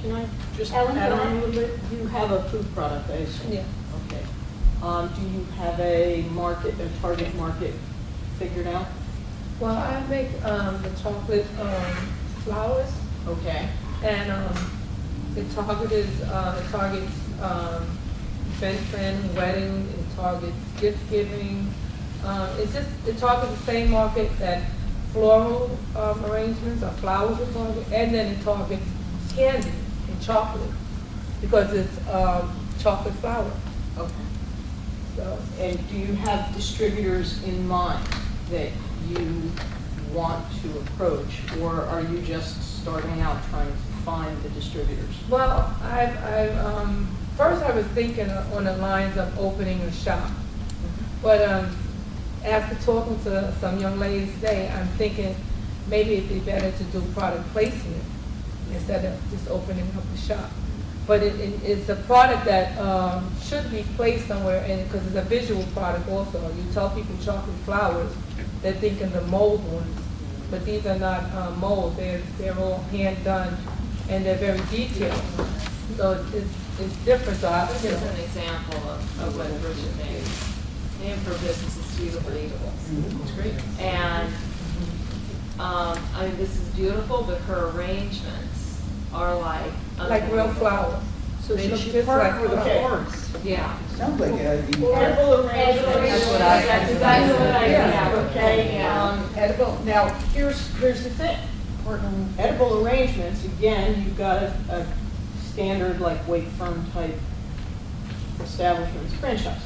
Can I just Ellen, add go on a ahead. little bit? You have a food product, I assume? Yeah. Okay. Do you have a target market figured out? Well, I make the chocolate flowers, Okay. and it targets event planning, wedding, it targets gift giving. It targets the same market that floral arrangements or flowers will target, and then it targets candy and chocolate because it's chocolate flower. Okay. So And do you have distributors in mind that you want to approach, or are you just starting out trying to find the distributors? well, first I was thinking on the lines of opening a shop, but after talking to some young ladies today, I'm thinking maybe it'd be better to do product placement instead of just opening up the shop. But it's a product that should be placed somewhere, because it's a visual product also. You tell people chocolate flowers, they're thinking the mold ones, but these are not mold. They're all hand done, and they're very detailed. So it's different. So This is an example of what Bridget made. The name for her business is Beautiful Eatables. That's great. And, I mean, this is beautiful, but her arrangements are like. like real unbelievable. flowers. So They she look should just partner like with a flowers. florist. Yeah. Sounds like Edible Edible arrangements. arrangements. That's exactly what I Yeah, have. okay, Yeah. edible, now, here's the thing. Edible arrangements, again, you've got a standard like Wakefern type establishments franchise,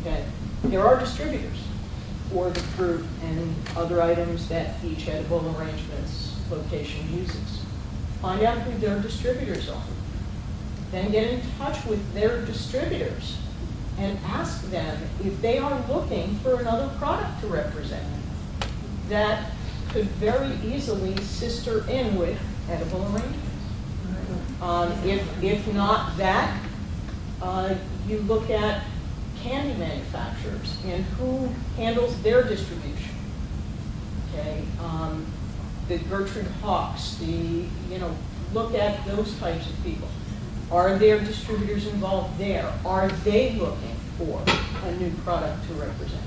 okay? There are distributors for the fruit and other items that each edible arrangements location uses. Find out who their distributors are. Then get in touch with their distributors and ask them if they are looking for another product to represent that could very easily sister in with edible arrangements. If not that, you look at candy manufacturers and who handles their distribution. Okay, the Gertrude Hawks, look at those types of people. Are there distributors involved there? Are they looking for a new product to represent?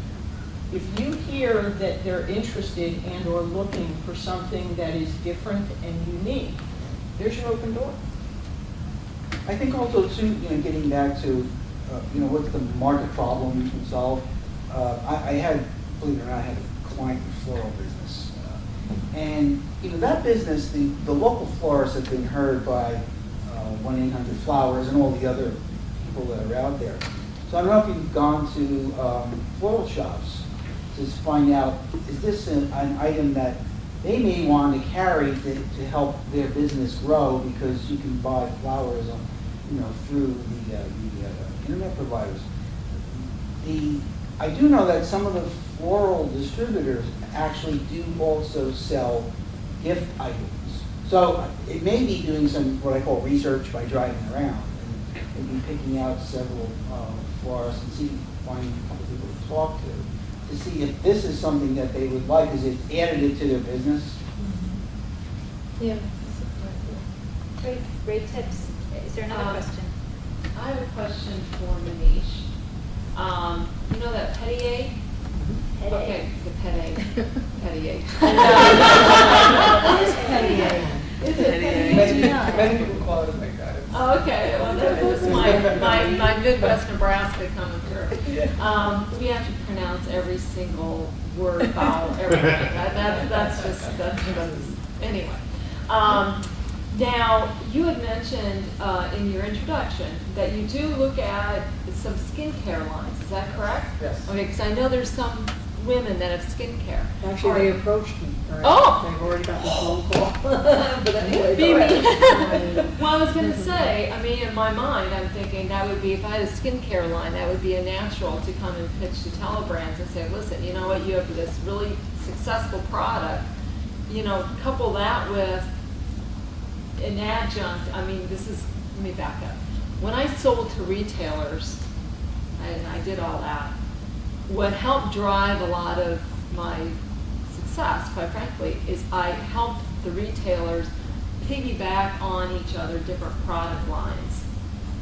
If you hear that they're interested and or looking for something that is different and unique, there's your open door. I think also too, getting back to, what's the market problem you can solve. I had, believe it or not, I had a client in the floral business. And, that business, the local florists have been heard by 1-800-Flowers and all the other people that are out there. So I don't know if you've gone to floral shops to find out, is this an item that they may want to carry to help their business grow, because you can buy flowers through the internet providers. I do know that some of the floral distributors actually do also sell gift items. So it may be doing some what I call research by driving around and maybe picking out several florists and finding a couple people to talk to see if this is something that they would like. Is it additive to their business? Yeah. Great tips. Is there another question? I have a question for Manish. You know that Petty Headache. Okay, the Petty. Petty. What is Petty? Is it Petty? Many people call it like that. Oh, okay, well, that's my Midwest Nebraska coming through. We have to pronounce every single word, vowel, everything. That's anyway. Now, you had mentioned in your introduction that you do look at some skincare lines, is that correct? Yes. Okay, because I know there's some women that have skincare. Actually, they approached me. Right? Oh! They've already gotten a phone call. But anyway, go Phoebe. ahead. Well, I was going to say, I mean, in my mind, I'm thinking that would be, if I had a skincare line, that would be a natural to come and pitch to telebrands and say, listen, you know what, you have this really successful product, couple that with an adjunct. I mean, let me back up. When I sold to retailers, and I did all that, what helped drive a lot of my success, quite frankly, is I helped the retailers piggyback on each other different product lines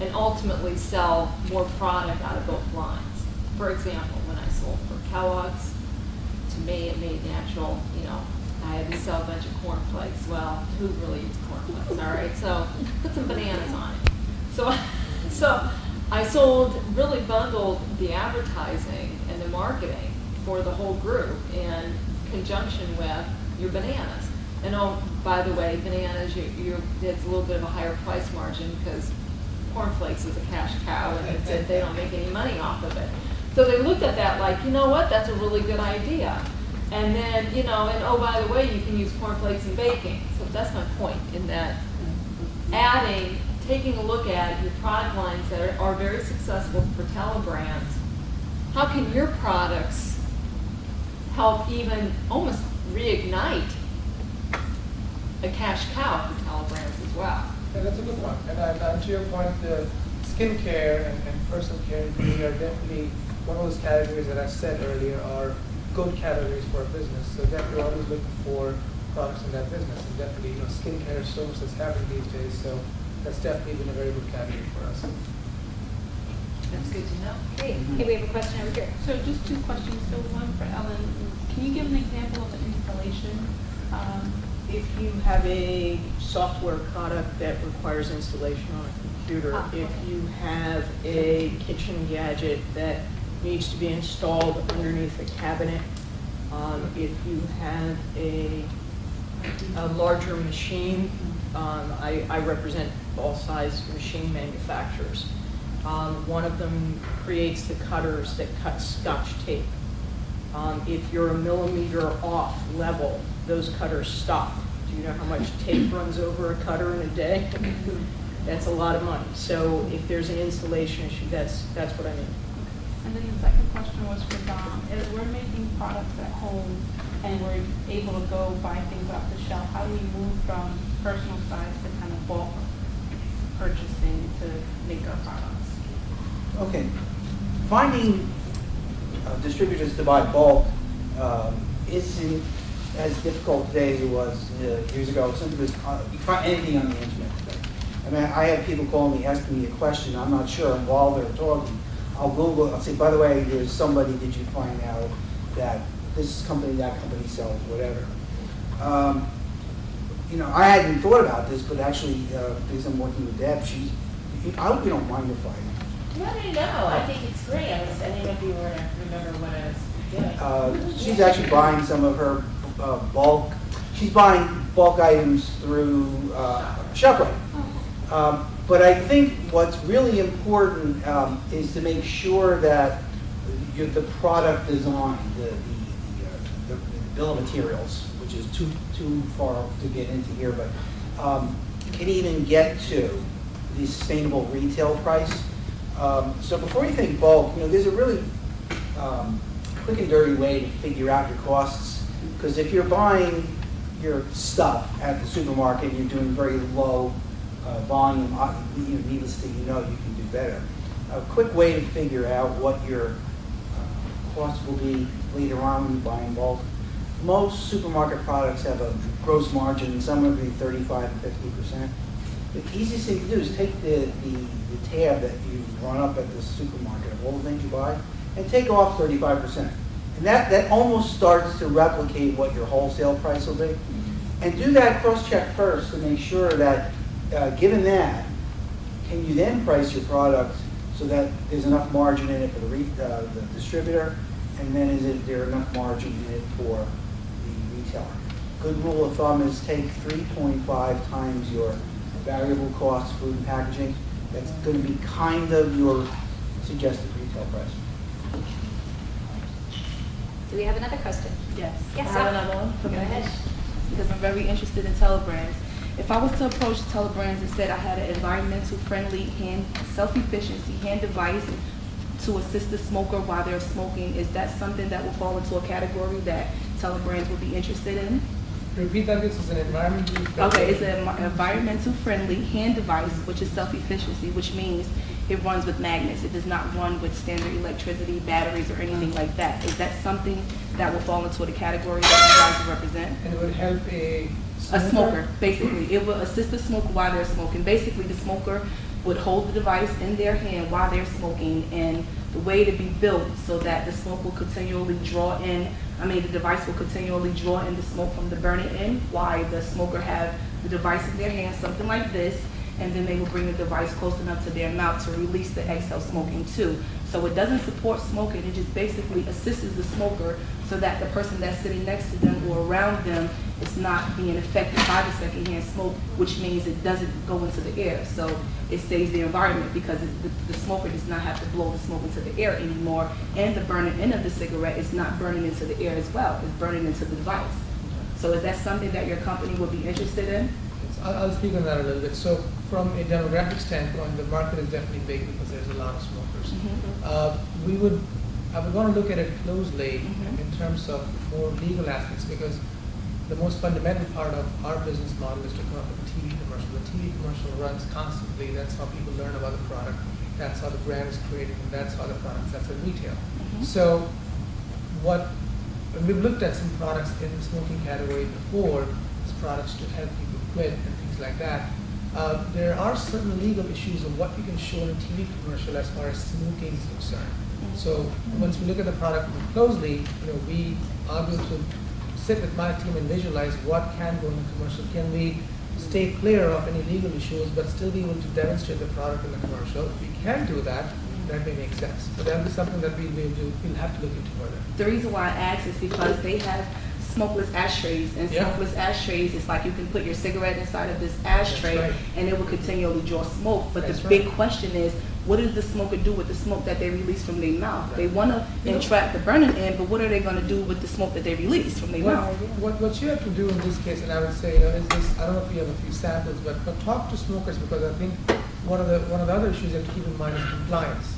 and ultimately sell more product out of both lines. For example, when I sold for Kellogg's, to me it made natural, you know, I had to sell a bunch of cornflakes. Well, who really eats cornflakes, all right? So put some bananas on it. So I sold, really bundled the advertising and the marketing for the whole group in conjunction with your bananas. And oh, by the way, bananas, it's a little bit of a higher price margin because cornflakes is a cash cow and they don't make any money off of it. So they looked at that like, you know what, that's a really good idea. And then, you know, and oh, by the way, you can use cornflakes in baking. So that's my point in that taking a look at your product lines that are very successful for Telebrands. How can your products help even almost reignite a cash cow for Telebrands as well? Yeah, that's a good one. And to your point, the skincare and personal care really are definitely one of those categories that I said earlier are good categories for a business. So definitely always looking for products in that business. And definitely, you know, skincare is so much that's happening these days. So that's definitely been a very good category for us. That's good to know. Great. Okay, we have a question over here. So just two questions. So one for Ellen. Can you give an example of an installation? If you have a software product that requires installation on a computer, if you have a kitchen gadget that needs to be installed underneath a cabinet, if you have a larger machine, I represent all size machine manufacturers. One of them creates the cutters that cut Scotch tape. If you're a millimeter off level, those cutters stop. Do you know how much tape runs over a cutter in a day? That's a lot of money. So if there's an installation issue, that's what I mean. And then the second question was for Dom. If we're making products at home and we're able to go buy things off the shelf, how do we move from personal size to kind of bulk purchasing to make our products? Okay. Finding distributors to buy bulk isn't as difficult today as it was years ago, simply because you can find anything on the internet today. I mean, I have people call me, asking me a question, I'm not sure, and while they're talking, I'll Google, I'll say, by the way, there's somebody, did you find out that this company, that company sells, whatever. You know, I hadn't thought about this, but actually, because I'm working with Deb, I hope you don't mind if I No, I think it's great. I didn't know if you were to remember what I was doing. she's actually buying some of her bulk. She's buying bulk items through ShopRite. But I think what's really important is to make sure that the product design, the bill of materials, which is too far to get into here, but can even get to the sustainable retail price. So before you think bulk, you know, there's a really quick and dirty way to figure out your costs. Because if you're buying your stuff at the supermarket, you're doing very low volume, needless to you know, you can do better. A quick way to figure out what your cost will be later on when you buy in bulk. Most supermarket products have a gross margin somewhere between 35 and 50%. The easiest thing to do is take the tab that you run up at the supermarket of all the things you buy and take off 35%. And that almost starts to replicate what your wholesale price will be. And do that cross-check first to make sure that, given that, can you then price your product so that there's enough margin in it for the distributor, and then is there enough margin in it for the retailer? Good rule of thumb is take 3.5 times your variable cost, food and packaging. That's going to be kind of your suggested retail price. Do we have another question? Yes. Yes, I have sir. another one. Go ahead. Because I'm very interested in Telebrands. If I was to approach Telebrands and said I had an environmental friendly self-efficiency hand device to assist the smoker while they're smoking, is that something that will fall into a category that Telebrands would be interested in? Repeat that, this is an environmentally friendly. Okay, it's an environmental friendly hand device, which is self-efficiency, which means it runs with magnets. It does not run with standard electricity, batteries, or anything like that. Is that something that will fall into the category that you guys represent? And it would help a A smoker, basically. It will assist the smoker while they're smoking. Basically, the smoker would hold the device in their hand while they're smoking, and the way to be built so that the smoke will continually the device will continually draw in the smoke from the burner end while the smoker have the device in their hand, something like this, and then they will bring the device close enough to their mouth to release the exhale smoking too. So it doesn't support smoking, it just basically assists the smoker so that the person that's sitting next to them or around them is not being affected by the secondhand smoke, which means it doesn't go into the air. So it saves the environment because the smoker does not have to blow the smoke into the air anymore, and the burner end of the cigarette is not burning into the air as well, it's burning into the device. So is that something that your company would be interested in? I'll speak on that a little bit. So from a demographic standpoint, the market is definitely big because there's a lot of smokers. I would want to look at it closely in terms of more legal aspects, because the most fundamental part of our business model is to come up with a TV commercial. The TV commercial runs constantly. That's how people learn about the product. That's how the brand is created, and that's how the product that's at retail. So when we've looked at some products in the smoking category before, these products to help people quit and things like that, there are certain legal issues of what you can show in a TV commercial as far as smoking is concerned. So once we look at the product more closely, we are able to sit with my team and visualize what can go in the commercial. Can we stay clear of any legal issues but still be able to demonstrate the product in the commercial? If we can do that, that may make sense. So that will be something that we'll have to look into further. The reason why I ask is because they have smokeless ashtrays, and smokeless ashtrays is like you can put your cigarette inside of this ashtray, That's right. and it will continually draw smoke. But That's the right. big question is, what does the smoker do with the smoke that they release from their mouth? Right. They want to entrap the burning end, but what are they going to do with the smoke that they release from their mouth? What you have to do in this case, and I would say, is this, I don't know if you have a few samples, but talk to smokers, because I think one of the other issues you have to keep in mind is compliance.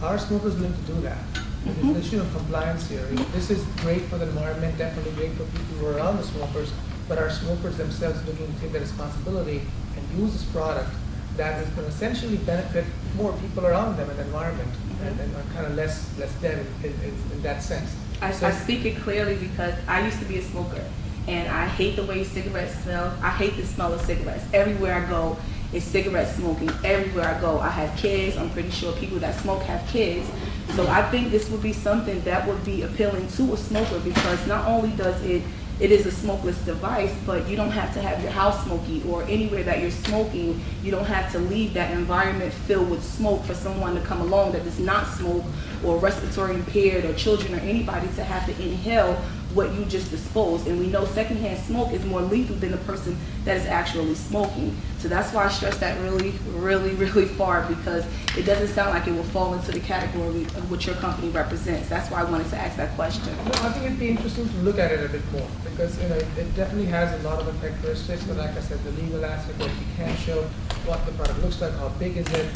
Are smokers willing to do that? There's an issue of compliance here. This is great for the environment, definitely great for people who are around the smokers, but are smokers themselves looking to take the responsibility and use this product that is going to essentially benefit more people around them in the environment, and are kind of less dead in that sense. I speak it clearly because I used to be a smoker, and I hate the way cigarettes smell. I hate the smell of cigarettes. Everywhere I go, it's cigarette smoking. Everywhere I go, I have kids. I'm pretty sure people that smoke have kids. So I think this would be something that would be appealing to a smoker, because not only does it is a smokeless device, but you don't have to have your house smoky, or anywhere that you're smoking, you don't have to leave that environment filled with smoke for someone to come along that does not smoke, or respiratory impaired, or children, or anybody to have to inhale what you just disposed. And we know secondhand smoke is more lethal than the person that is actually smoking. So that's why I stress that really, really, really far, because it doesn't sound like it will fall into the category of what your company represents. That's why I wanted to ask that question. No, I think it'd be interesting to look at it a bit more, because it definitely has a lot of characteristics. But like I said, the legal aspect, what you can show, what the product looks like, how big is it,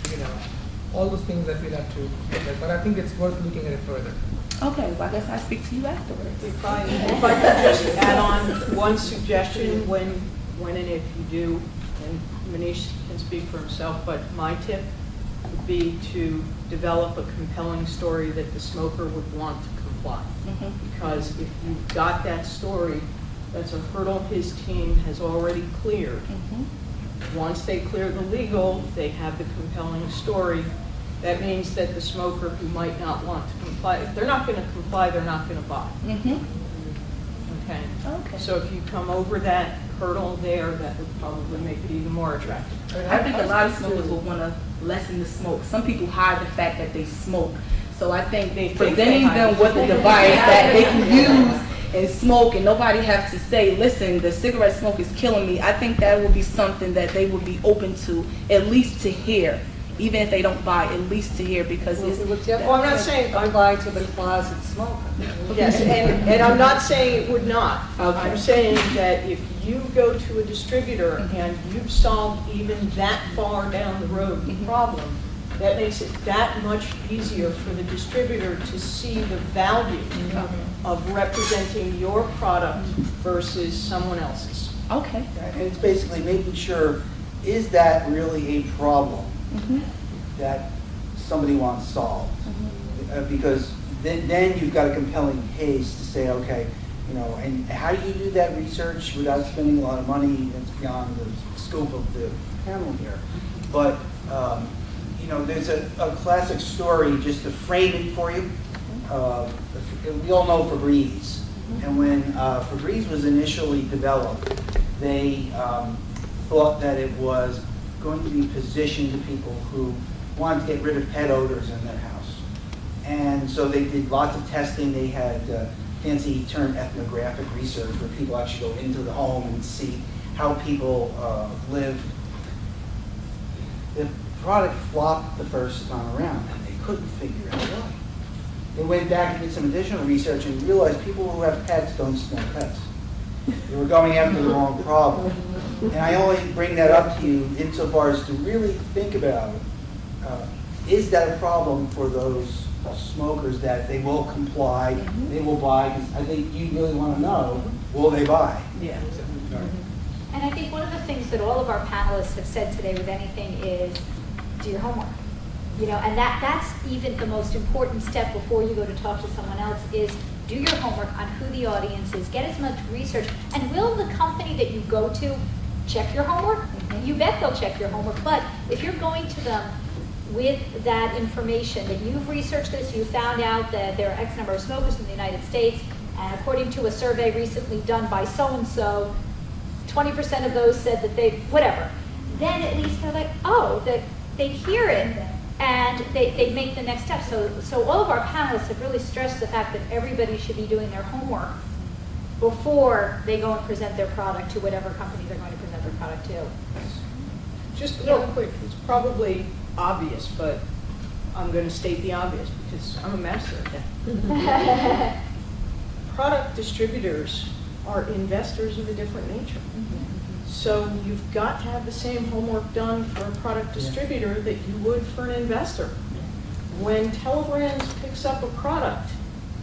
all those things that we'll have to look at. But I think it's worth looking at it further. Okay, well, I guess I'll speak to you afterwards. If I could just add on one suggestion, when and if you do, and Manish can speak for himself, but my tip would be to develop a compelling story that the smoker would want to comply. Because if you've got that story, that's a hurdle his team has already cleared. Once they clear the legal, they have the compelling story. That means that the smoker who might not want to comply, if they're not going to comply, they're not going to buy. Okay? Okay. So if you come over that hurdle there, that would probably make it even more attractive. I think a lot of smokers will want to lessen the smoke. Some people hide the fact that they smoke. So I think presenting them with a device that they can use and smoke, and nobody has to say, listen, the cigarette smoke is killing me. I think that would be something that they would be open to, at least to hear. Even if they don't buy, at least to hear, because it's... Well, I'm not saying, I'm buying to the closet smoker. yes, and I'm not saying it would not. Okay. I'm saying that if you go to a distributor and you've solved even that far down the road the problem, that makes it that much easier for the distributor to see the value of representing your product versus someone else's. Okay. And it's basically making sure, is that really a problem that somebody wants solved? Because then you've got a compelling case to say, okay, You know, and how do you do that research without spending a lot of money? It's beyond the scope of the panel here. But, you know, there's a classic story, just to frame it for you. We all know Febreze. And when Febreze was initially developed, they thought that it was going to be positioned to people who wanted to get rid of pet odors in their house. And so they did lots of testing. They had fancy term ethnographic research where people actually go into the home and see how people live. The product flopped the first time around, and they couldn't figure out why. They went back and did some additional research and realized people who have pets don't smell pets. They were going after the wrong problem. And I only bring that up to you insofar as to really think about, is that a problem for those smokers that they will comply, they will buy? 'Cause I think you really want to know, will they buy? Yeah. And I think one of the things that all of our panelists have said today with anything is, do your homework. You know, and that's even the most important step before you go to talk to someone else is do your homework on who the audience is, get as much research, and will the company that you go to check your homework? You bet they'll check your homework, but if you're going to them with that information, that you've researched this, you found out that there are X number of smokers in the United States, and according to a survey recently done by so-and-so, 20% of those said that they, whatever, then at least they're like, oh, that they hear it, and they make the next step. So all of our panelists have really stressed the fact that everybody should be doing their homework before they go and present their product to whatever company they're going to present their product to. Just real quick, it's probably obvious, but I'm going to state the obvious because I'm a master at that. Product distributors are investors of a different nature. So you've got to have the same homework done for a product distributor that you would for an investor. When Telebrands picks up a product,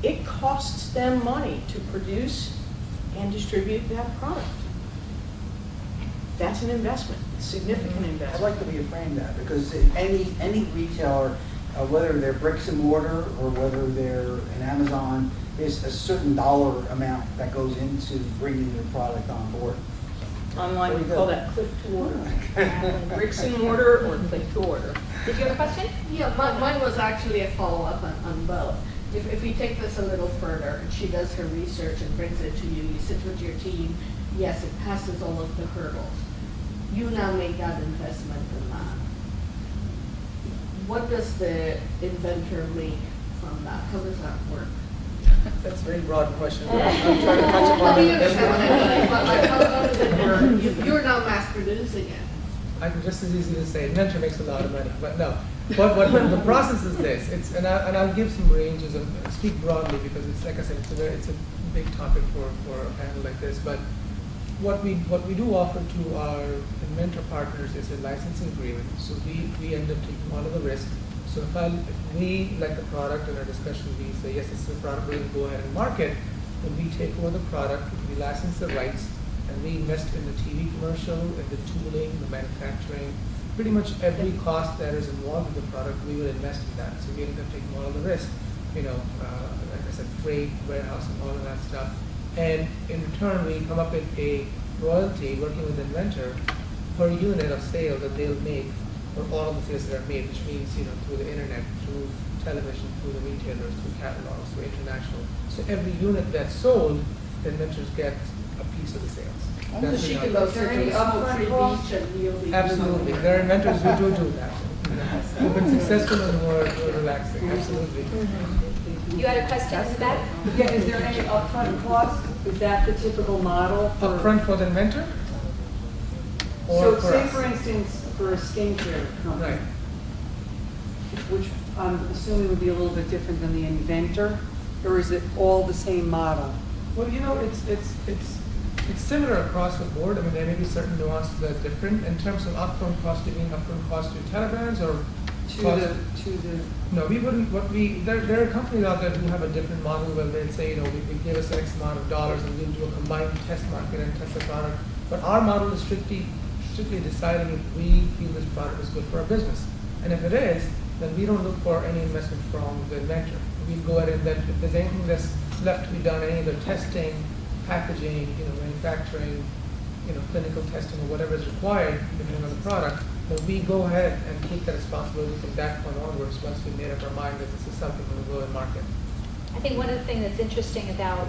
it costs them money to produce and distribute that product. That's an investment, a significant I'd investment. like the way you frame that, because any retailer, whether they're bricks and mortar or whether they're an Amazon, there's a certain dollar amount that goes into bringing your product on board. Online, we call that click to order. Bricks and mortar or click to order. Did you have a question? Yeah, mine was actually a follow-up on both. If we take this a little further, and she does her research and brings it to you, you sit with your team, yes, it passes all of the hurdles. You now make that investment in that. What does the inventor make from that? How does that work? That's a very broad question. I'm trying to touch upon You it. understand what I mean, but like, how does it work? You're now mass producing it. I can just as easily say inventor makes a lot of money, but no. But the process is this. It's and I'll give some ranges and speak broadly because it's like I said, it's a big topic for a panel like this. But what we do offer to our inventor partners is a licensing agreement. So we end up taking all of the risk. So if we like the product in our discussion, we say yes, this is the product we're going to go ahead and market. Then we take over the product, we license the rights, and we invest in the TV commercial, in the tooling, the manufacturing, pretty much every cost that is involved with the product, we will invest in that. So we end up taking all of the risk, like I said, freight, warehouse, and all of that stuff. And in return, we come up with a royalty working with the inventor per unit of sale that they'll make for all of the sales that are made, which means, through the internet, through television, through the retailers, through catalogs, through international. So every unit that's sold, the inventors get a piece of the sales. So she can go sit in a smoke-free beach and you'll be. Absolutely. There are inventors who do that. We've been successful and we're relaxing. Absolutely. You had a question in the back? Yeah, is there any upfront cost? Is that the typical model? Upfront for the inventor? So Or for say us? for instance, for a skincare company, Right. which I'm assuming would be a little bit different than the inventor, or is it all the same model? Well, it's similar across the board. I mean, there may be certain nuances that are different. In terms of upfront cost, you mean upfront cost to Telebrands or To the, No, we wouldn't. There are companies out there who have a different model where they'd say, we give us X amount of dollars and we'll do a combined test market and test the product. But our model is strictly deciding if we feel this product is good for our business. And if it is, then we don't look for any investment from the inventor. We'll go ahead and then if there's anything that's left to be done, any other testing, packaging, manufacturing, clinical testing, or whatever is required, depending on the product, then we go ahead and take that responsibility from that point onwards, once we made up our mind that this is something we will go and market. I think one of the things that's interesting about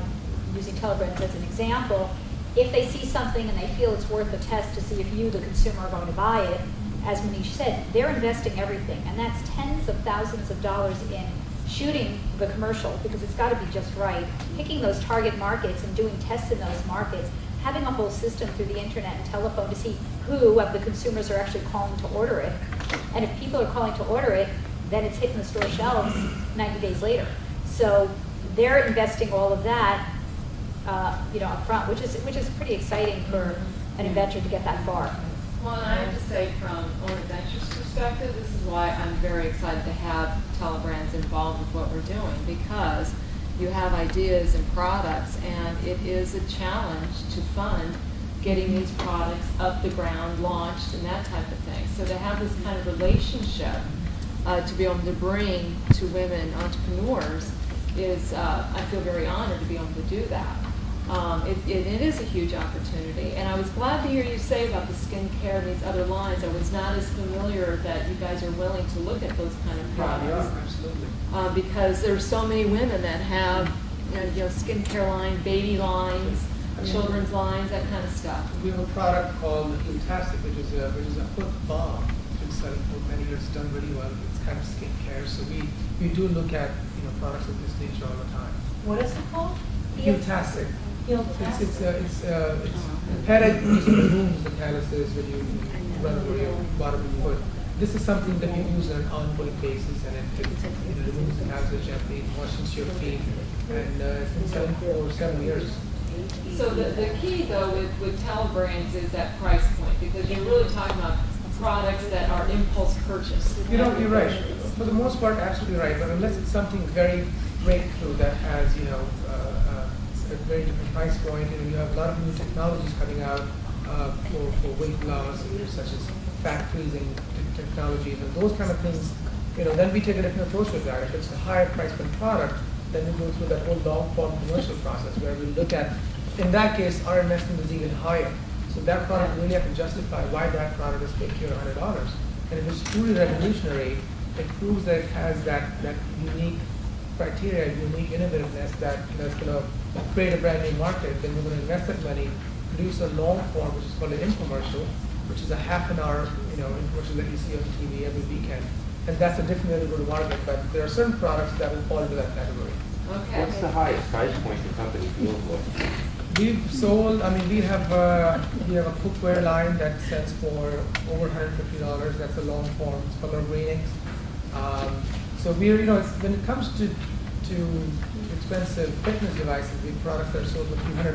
using Telebrands as an example, if they see something and they feel it's worth a test to see if you, the consumer, are going to buy it, as Manish said, they're investing everything, and that's tens of thousands of dollars in shooting the commercial, because it's got to be just right, picking those target markets and doing tests in those markets, having a whole system through the internet and telephone to see who of the consumers are actually calling to order it. And if people are calling to order it, then it's hitting the store shelves 90 days later. So they're investing all of that, up front, which is pretty exciting for an inventor to get that far. Well, and I have to say, from Own Adventures perspective, this is why I'm very excited to have Telebrands involved with what we're doing, because you have ideas and products, and it is a challenge to fund getting these products up the ground, launched, and that type of thing. So to have this kind of relationship to be able to bring to women entrepreneurs is, I feel very honored to be able to do that. It is a huge opportunity, and I was glad to hear you say about the skincare and these other lines. I was not as familiar that you guys are willing to look at those kind of products. Absolutely. Because there's so many women that have, skincare line, baby lines, children's lines, that kind of stuff. We have a product called Glutastic, which is a foot balm. It's been selling for many years, done really well. It's kind of skincare, so we do look at products of this nature all the time. What is it called? Glutastic. It's headache usually removes the calluses when you run over your bottom of your foot. This is something that you use on an ongoing basis, and it removes the calluses gently, washes your feet, and it's been selling for over 7 years. So the key, though, with Telebrands is that price point, because you're really talking about products that are impulse purchase. You're right. For the most part, absolutely right. But unless it's something very breakthrough that has, a very different price point, you have a lot of new technologies coming out for weight loss, such as fat freezing technologies and those kind of things. Then we take a different approach with that. If it's a higher price point product, then we go through that whole long form commercial process where we look at, in that case, our investment is even higher. So that product really have to justify why that product is $50 or $100. And if it's truly revolutionary, it proves that it has that unique criteria, unique innovativeness that's going to create a brand new market. Then we're going to invest that money, produce a long form, which is called an infomercial, which is a half an hour, infomercial that you see on TV every weekend. And that's a different way to go to market. But there are certain products that will fall into that category. Okay. What's the highest price point the company deals with? We've sold, we have a footwear line that sells for over $150. That's a long form. It's called our Rainix. So we're, when it comes to expensive fitness devices, we have products that are sold for $300.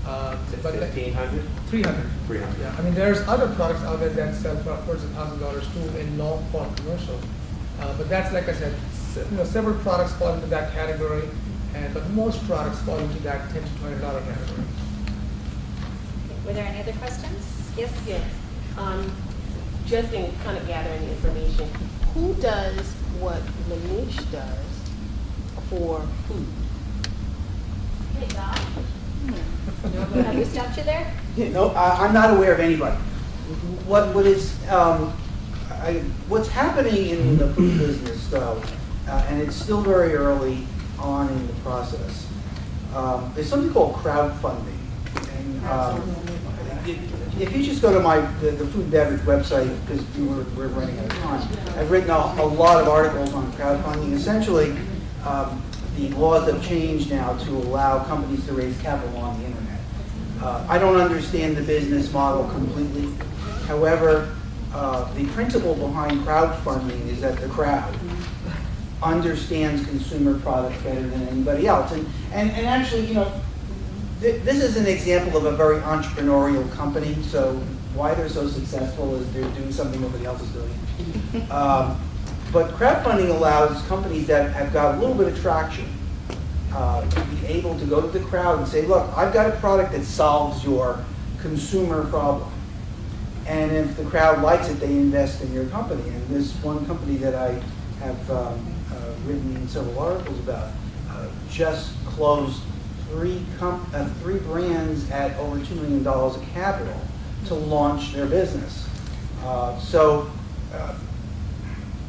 But $1,500? $300. $300. Yeah, there's other products out there that sell for upwards of $1,000 too in long form commercial. But that's, like I said, several products fall into that category, but most products fall into that $10 to $20 category. Were there any other questions? Yes? Yes. Just in kind of gathering information, who does what Manish does for food? Hey, Don. Have we stumped you there? No, I'm not aware of anybody. What's happening in the food business, though, and it's still very early on in the process, there's something called crowdfunding. And if you just go to the food and beverage website, because we're running out of time, I've written a lot of articles on crowdfunding. Essentially, the laws have changed now to allow companies to raise capital on the internet. I don't understand the business model completely. However, the principle behind crowdfunding is that the crowd understands consumer products better than anybody else. And actually, this is an example of a very entrepreneurial company. So why they're so successful is they're doing something nobody else is doing. But crowdfunding allows companies that have got a little bit of traction to be able to go to the crowd and say, look, I've got a product that solves your consumer problem. And if the crowd likes it, they invest in your company. And this one company that I have written several articles about just closed three brands at over $2 million of capital to launch their business.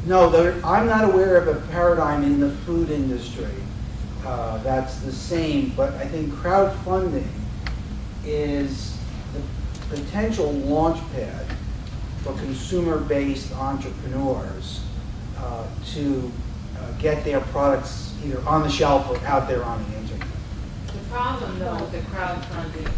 No, I'm not aware of a paradigm in the food industry that's the same, but I think crowdfunding is the potential launch pad for consumer-based entrepreneurs to get their products either on the shelf or out there on the internet. The problem though with the crowdfunding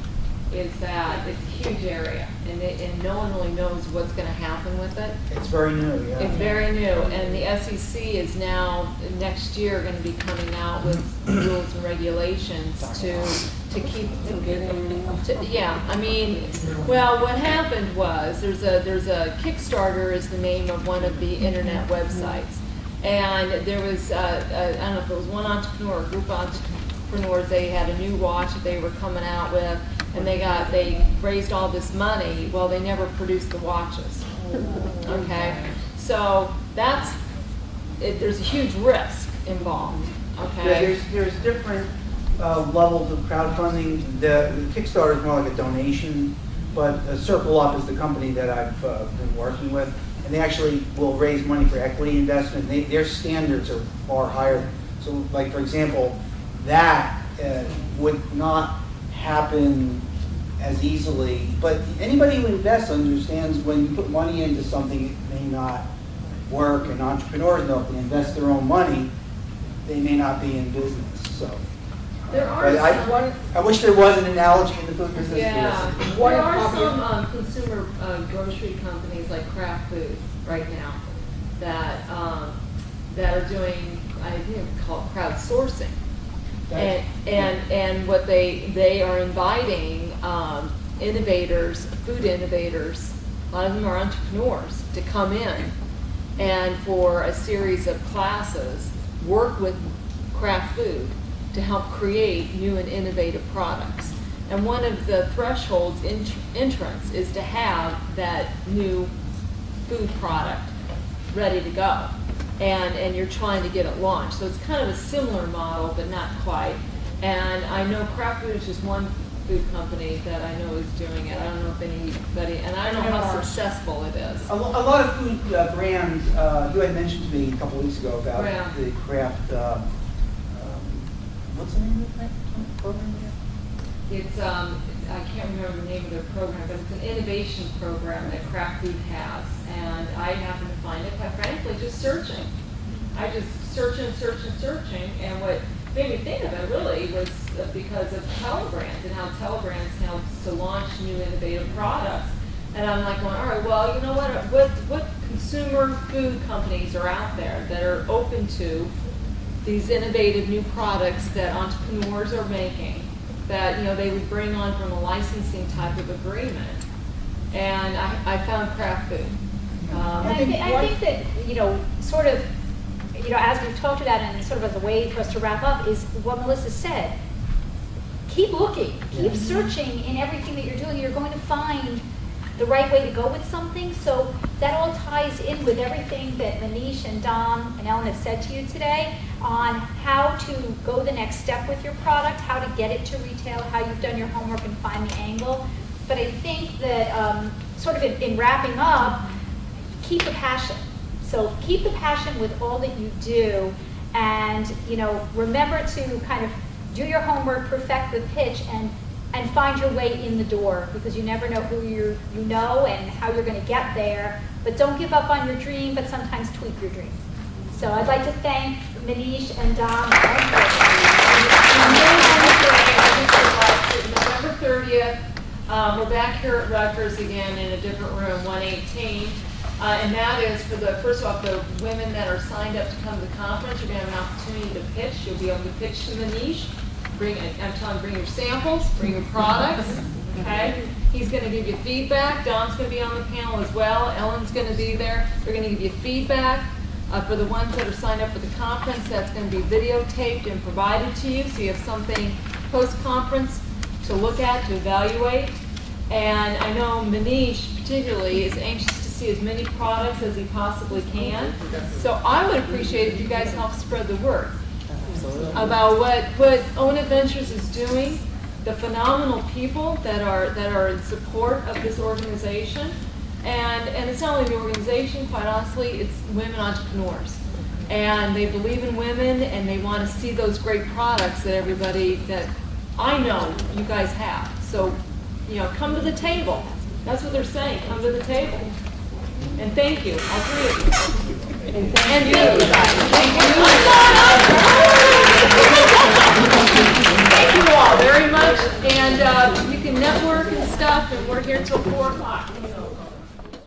is that it's a huge area and no one really knows what's going to happen with it. It's very new, yeah. It's very new, and the SEC is now, next year, going to be coming out with rules and regulations to keep, yeah, I mean, well, what happened was, there's a Kickstarter is the name of one of the internet websites, and there was, I don't know if it was one entrepreneur, a group of entrepreneurs, they had a new watch that they were coming out with, and they raised all this money. Well, they never produced the watches. Okay, so there's a huge risk involved. Okay, Yeah, there's different levels of crowdfunding. The Kickstarter is more like a donation, but Circle Up is the company that I've been working with, and they actually will raise money for equity investment. Their standards are far higher. So, like for example, that would not happen as easily, but anybody who invests understands when you put money into something, it may not work, and entrepreneurs know if they invest their own money, they may not be in business, so. there are But I wish there was an analogy in the food business. Yeah, Yes. there are some consumer grocery companies like Kraft Food right now that are doing, I think it's called crowdsourcing. And what they are inviting innovators, food innovators, a lot of them are entrepreneurs, to come in and for a series of classes work with Kraft Food to help create new and innovative products. And one of the thresholds entrance is to have that new food product ready to go. And you're trying to get it launched. So it's kind of a similar model, but not quite. And I know Kraft Food is just one food company that I know is doing it. I don't know if anybody, and I don't know how successful it is. A lot of food brands, you had mentioned to me a couple weeks ago about Yeah. the Kraft, what's the name of the program again? It's, I can't remember the name of their program, but it's an innovation program that Kraft Food has. And I happened to find it, quite frankly, just searching. I just searching, and what made me think of it really was because of Telebrands and how Telebrands helps to launch new innovative products. And I'm like going, all right, well, you know what consumer food companies are out there that are open to these innovative new products that entrepreneurs are making, that, you know, they would bring on from a licensing type of agreement. And I found Kraft Food. I think that, you know, sort of, you know, as we've talked about and sort of as a way for us to wrap up is what Melissa said. Keep looking, keep searching in everything that you're doing. You're going to find the right way to go with something. So that all ties in with everything that Manish and Dom and Ellen have said to you today on how to go the next step with your product, how to get it to retail, how you've done your homework and find the angle. But I think that sort of in wrapping up, keep the passion. So keep the passion with all that you do, and you know, remember to kind of do your homework, perfect the pitch, and find your way in the door, because you never know who you know and how you're going to get there. But don't give up on your dream, but sometimes tweak your dream. So I'd like to thank Manish and Dom. November 30th, we're back here at Rutgers again in a different room, 118. And that is for first off, the women that are signed up to come to the conference, you're going to have an opportunity to pitch. You'll be able to pitch to Manish. I'm telling you, bring your samples, bring your products, okay? He's going to give you feedback. Dom's going to be on the panel as well. Ellen's going to be there. They're going to give you feedback. For the ones that are signed up for the conference, that's going to be videotaped and provided to you, so you have something post-conference to look at, to evaluate. And I know Manish particularly is anxious to see as many products as he possibly can. So I would appreciate if you guys help spread the word. about what Own Adventures is doing, the phenomenal people that are in support of this organization. And it's not only the organization, quite honestly, it's women entrepreneurs. And they believe in women, and they want to see those great products that that I know you guys have. So, come to the table. That's what they're saying, come to the table. And thank you, all three of you. And you guys. Thank you all very much. And you can network and stuff, and we're here till 4 o'clock.